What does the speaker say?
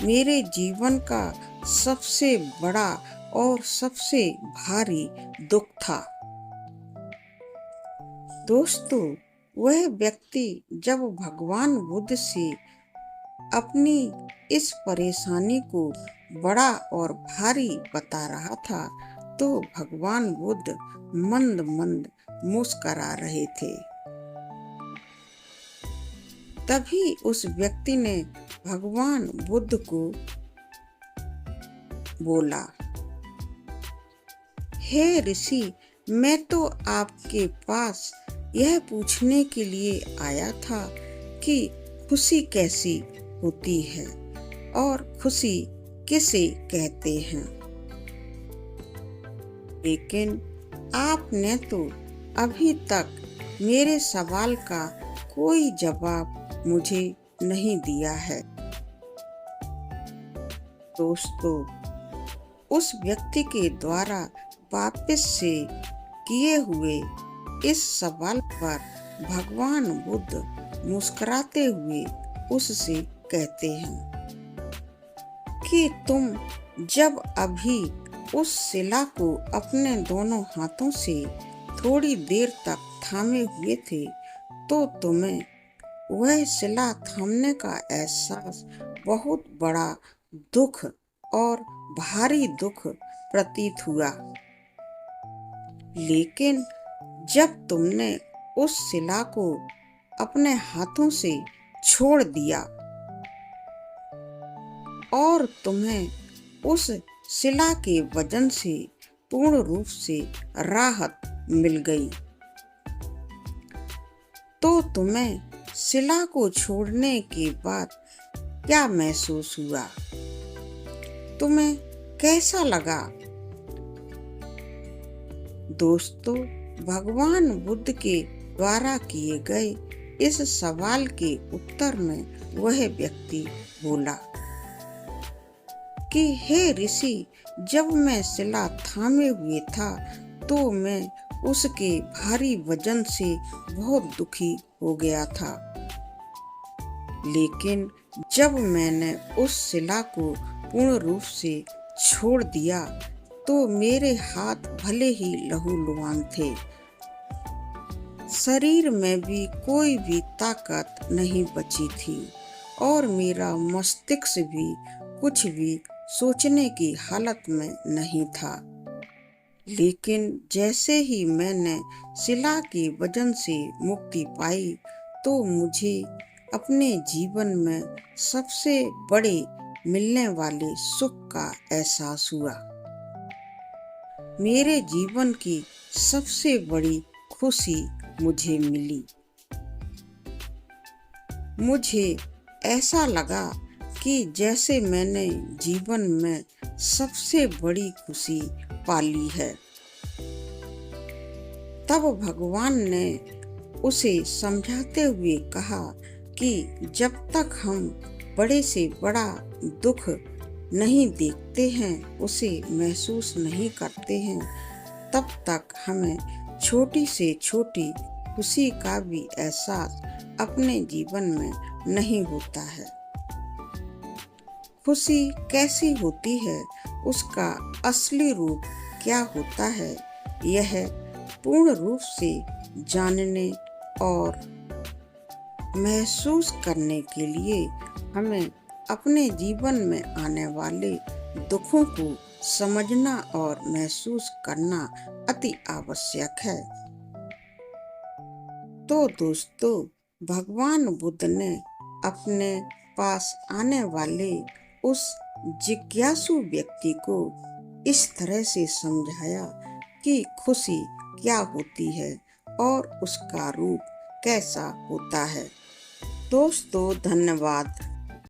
मेरे जीवन का सबसे बड़ा और सबसे भारी दुख था। दोस्तों, वह व्यक्ति जब भगवान बुद्ध से अपनी इस परेशानी को बड़ा और भारी बता रहा था, तो भगवान बुद्ध मंद मंद मुस्करा रहे थे। तभी उस व्यक्ति ने भगवान बुद्ध को बोला, हे ऋषि, मैं तो आपके पास यह पूछने के लिए आया था कि खुशी कैसी होती है और खुशी किसे कहते हैं। लेकिन आपने तो अभी तक मेरे सवाल का कोई जवाब मुझे नहीं दिया है। दोस्तों, उस व्यक्ति के द्वारा वापस से किए हुए इस सवाल पर भगवान बुद्ध मुस्कुराते हुए उससे कहते हैं कि तुम जब अभी उस शिला को अपने दोनों हाथों से थोड़ी देर तक थामे हुए थे, तो तुम्हें वह शिला थामने का एहसास बहुत बड़ा दुख और भारी दुख प्रतीत हुआ। लेकिन जब तुमने उस शिला को अपने हाथों से छोड़ दिया और तुम्हें उस शिला के वजन से पूर्ण रूप से राहत मिल गई, तो तुम्हें शिला को छोड़ने के बाद क्या महसूस हुआ? तुम्हें कैसा लगा? दोस्तों, भगवान बुद्ध के द्वारा किए गए इस सवाल के उत्तर में वह व्यक्ति बोला कि हे ऋषि, जब मैं शिला थामे हुए था तो मैं उसके भारी वजन से बहुत दुखी हो गया था। लेकिन जब मैंने उस शिला को पूर्ण रूप से छोड़ दिया तो मेरे हाथ भले ही लहूलुहान थे, शरीर में भी कोई भी ताकत नहीं बची थी और मेरा मस्तिष्क भी कुछ भी सोचने की हालत में नहीं था। लेकिन जैसे ही मैंने शिला के वजन से मुक्ति पाई, तो मुझे अपने जीवन में सबसे बड़े मिलने वाले सुख का एहसास हुआ। मेरे जीवन की सबसे बड़ी खुशी मुझे मिली। मुझे ऐसा लगा कि जैसे मैंने जीवन में सबसे बड़ी खुशी पाली है। तब भगवान ने उसे समझाते हुए कहा कि जब तक हम बड़े से बड़ा दुख नहीं देखते हैं, उसे महसूस नहीं करते हैं, तब तक हमें छोटी से छोटी खुशी का भी एहसास अपने जीवन में नहीं होता है। खुशी कैसी होती है, उसका असली रूप क्या होता है, यह पूर्ण रूप से जानने और महसूस करने के लिए हमें अपने जीवन में आने वाले दुखों को समझना और महसूस करना अति आवश्यक है। तो दोस्तों, भगवान बुद्ध ने अपने पास आने वाले उस जिज्ञासु व्यक्ति को इस तरह से समझाया कि खुशी क्या होती है और उसका रूप कैसा होता है। दोस्तों, धन्यवाद।